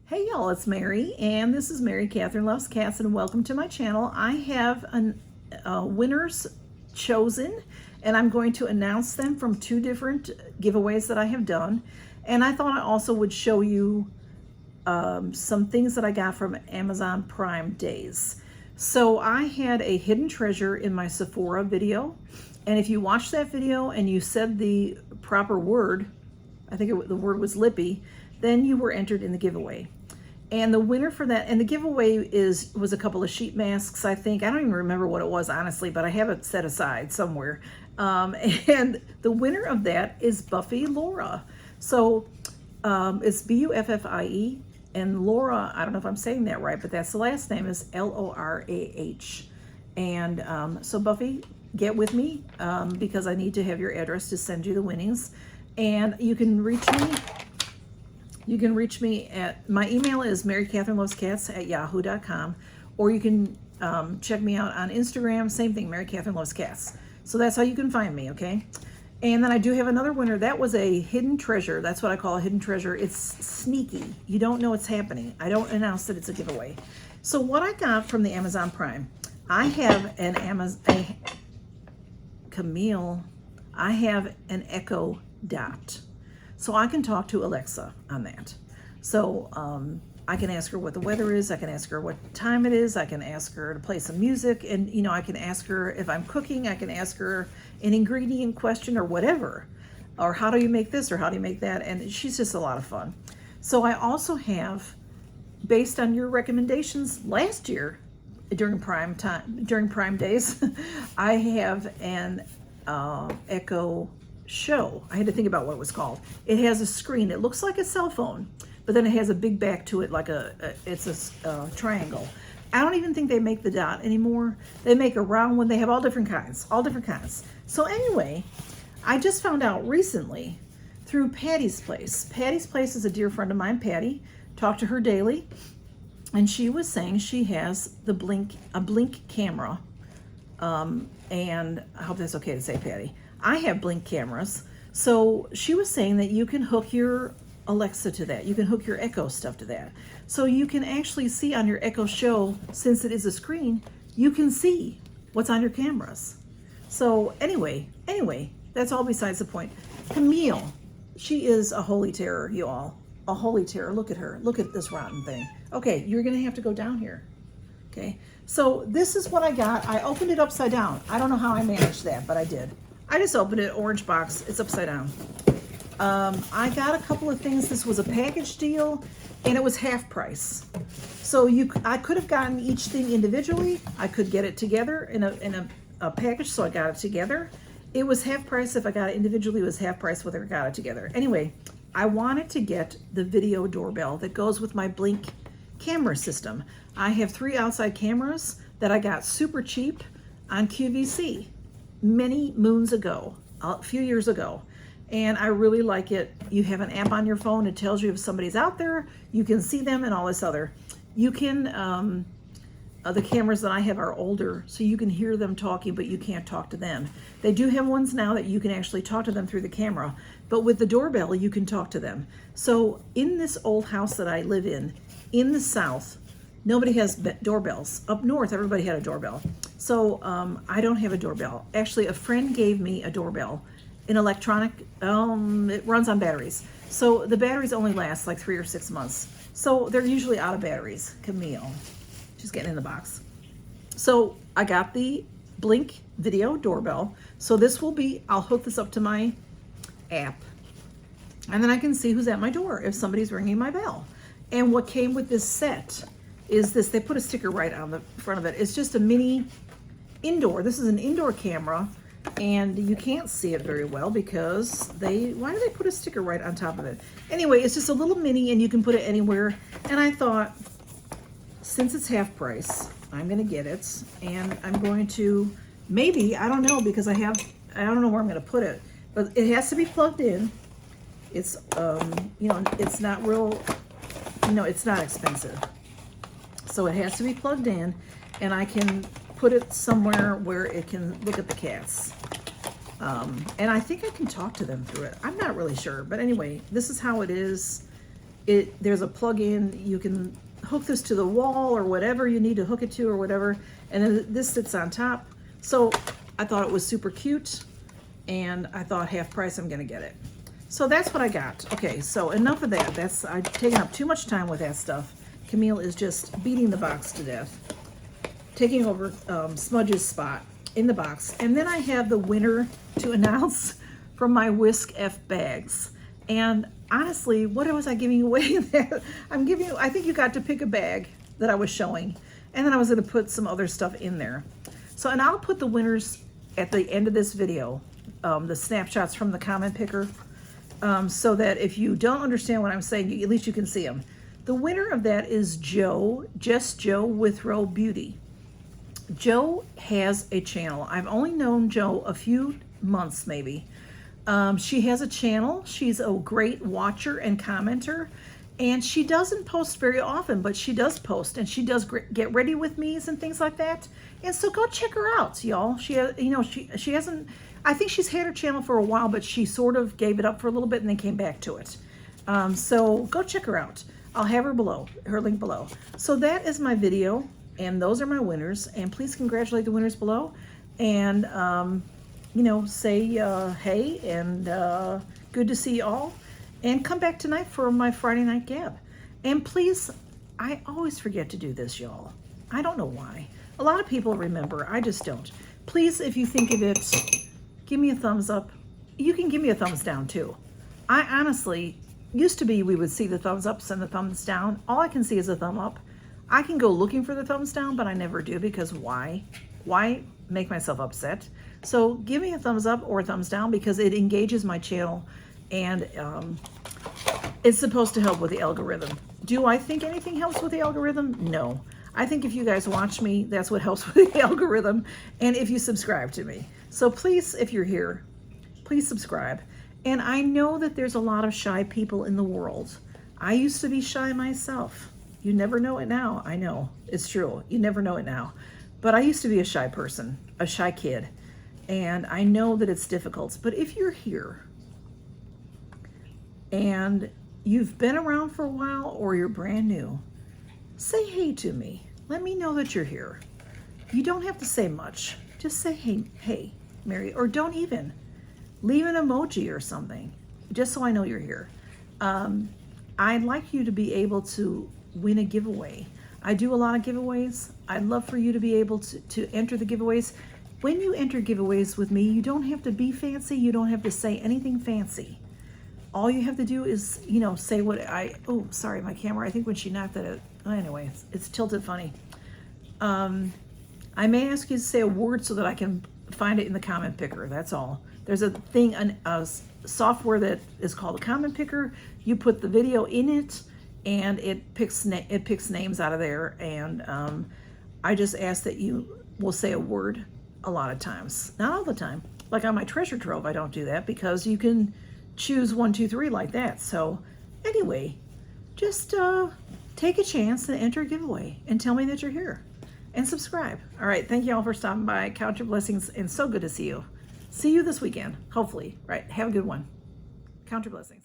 Hey y'all, it's Mary, and this is Mary Catherine Loves Cats, and welcome to my channel. I have winners chosen, and I'm going to announce them from two different giveaways that I have done. And I thought I also would show you some things that I got from Amazon Prime Days. So I had a hidden treasure in my Sephora video, and if you watched that video and you said the proper word, I think the word was Lippy, then you were entered in the giveaway. And the winner for that, and the giveaway was a couple of sheet masks, I think. I don't even remember what it was, honestly, but I have it set aside somewhere. And the winner of that is Buffy Laura. So it's Buffie, and Laura, I don't know if I'm saying that right, but that's the last name, is Lorah. And so Buffy, get with me because I need to have your address to send you the winnings. And you can reach me. You can reach me at, my email is marycatherinelovescats@yahoo.com, or you can check me out on Instagram, same thing, Mary Catherine Loves Cats. So that's how you can find me, okay? And then I do have another winner. That was a hidden treasure. That's what I call a hidden treasure. It's sneaky. You don't know it's happening. I don't announce that it's a giveaway. So what I got from the Amazon Prime, I have an I have an Echo Dot. So I can talk to Alexa on that. So I can ask her what the weather is. I can ask her what time it is. I can ask her to play some music. And, you know, I can ask her if I'm cooking. I can ask her an ingredient question or whatever. Or how do you make this or how do you make that? And she's just a lot of fun. So I also have, based on your recommendations last year during Prime Days, I have an Echo Show. I had to think about what it was called. It has a screen. It looks like a cell phone, but then it has a big back to it, like it's a triangle. I don't even think they make the dot anymore. They make a round one. They have all different kinds. So anyway, I just found out recently through Patty's Place. Patty's Place is a dear friend of mine, Patty. Talk to her daily, and she was saying she has a Blink camera, and I hope that's okay to say, Patty. I have Blink cameras. So she was saying that you can hook your Alexa to that. You can hook your Echo stuff to that. So you can actually see on your Echo Show, since it is a screen, you can see what's on your cameras. So anyway, that's all besides the point. Camille, she is a holy terror, you all. A holy terror. Look at her. Look at this rotten thing. Okay, you're going to have to go down here. Okay, so this is what I got. I opened it upside down. I don't know how I managed that, but I did. I just opened it, orange box, it's upside down. I got a couple of things. This was a package deal, and it was half price. So I could have gotten each thing individually. I could get it together in a package, so I got it together. It was half price. If I got it individually, it was half price whether I got it together. Anyway, I wanted to get the video doorbell that goes with my Blink camera system. I have 3 outside cameras that I got super cheap on QVC. Many moons ago, a few years ago, and I really like it. You have an app on your phone. It tells you if somebody's out there. You can see them and all this other. You can, the cameras that I have are older, so you can hear them talking, but you can't talk to them. They do have ones now that you can actually talk to them through the camera, but with the doorbell, you can talk to them. So in this old house that I live in the South, nobody has doorbells. Up north, everybody had a doorbell. So I don't have a doorbell. Actually, a friend gave me a doorbell, an electronic, it runs on batteries. So the batteries only last like 3 or 6 months. So they're usually out of batteries. Camille, she's getting in the box. So I got the Blink video doorbell. So this will be, I'll hook this up to my app, and then I can see who's at my door if somebody's ringing my bell. And what came with this set is this. They put a sticker right on the front of it. It's just a mini indoor. This is an indoor camera, and you can't see it very well because why do they put a sticker right on top of it? Anyway, it's just a little mini, and you can put it anywhere. And I thought, since it's half price, I'm going to get it, and I'm going to, maybe, I don't know, because I don't know where I'm going to put it, but it has to be plugged in. It's, you know, it's not real, it's not expensive. So it has to be plugged in, and I can put it somewhere where it can look at the cats. And I think I can talk to them through it. I'm not really sure, but anyway, this is how it is. there's a plug-in. You can hook this to the wall or whatever you need to hook it to or whatever. And then this sits on top. So I thought it was super cute, and I thought half price, I'm gonna get it. So that's what I got. Okay, so enough of that. I've taken up too much time with that stuff. Camille is just beating the box to death, taking over Smudge's spot in the box. And then I have the winner to announce from my Whisk F bags. And honestly, what was I giving away there? I think you got to pick a bag that I was showing, and then I was gonna put some other stuff in there. So, and I'll put the winners at the end of this video, the snapshots from the comment picker, so that if you don't understand what I'm saying, at least you can see them. The winner of that is Joe, Just Joe Withrow Beauty. Joe has a channel. I've only known Joe a few months maybe. She has a channel. She's a great watcher and commenter, and she doesn't post very often, but she does post, and she does get ready with me's and things like that. And so go check her out, y'all. She hasn't, I think she's had her channel for a while, but she sort of gave it up for a little bit and then came back to it. So go check her out. I'll have her link below. So that is my video, and those are my winners. And please congratulate the winners below, and say hey, and good to see you all. And come back tonight for my Friday night gab. And please, I always forget to do this, y'all. I don't know why. A lot of people remember, I just don't. Please, if you think of it, give me a thumbs up. You can give me a thumbs down too. I honestly, used to be we would see the thumbs ups and the thumbs down. All I can see is a thumb up. I can go looking for the thumbs down, but I never do, because why? Why make myself upset? So give me a thumbs up or a thumbs down, because it engages my channel, and it's supposed to help with the algorithm. Do I think anything helps with the algorithm? No. I think if you guys watch me, that's what helps with the algorithm, and if you subscribe to me. So please, if you're here, please subscribe. And I know that there's a lot of shy people in the world. I used to be shy myself. You never know it now. I know, it's true. You never know it now. But I used to be a shy person, a shy kid. And I know that it's difficult. But if you're here and you've been around for a while, or you're brand new, say hey to me. Let me know that you're here. You don't have to say much. Just say hey, Mary, or don't even. Leave an emoji or something, just so I know you're here. I'd like you to be able to win a giveaway. I do a lot of giveaways. I'd love for you to be able to enter the giveaways. When you enter giveaways with me, you don't have to be fancy. You don't have to say anything fancy. All you have to do is, say what oh, sorry, my camera. I think when she knocked at it, anyway, it's tilted funny. I may ask you to say a word so that I can find it in the comment picker. That's all. There's a thing, a software that is called a comment picker. You put the video in it, and it picks names out of there. And I just ask that you will say a word a lot of times, not all the time. Like on my treasure trove, I don't do that, because you can choose 1, 2, 3 like that. So anyway, just take a chance and enter a giveaway and tell me that you're here, and subscribe. All right, thank you all for stopping by. Count your blessings, and so good to see you. See you this weekend, hopefully. Right, have a good one. Count your blessings.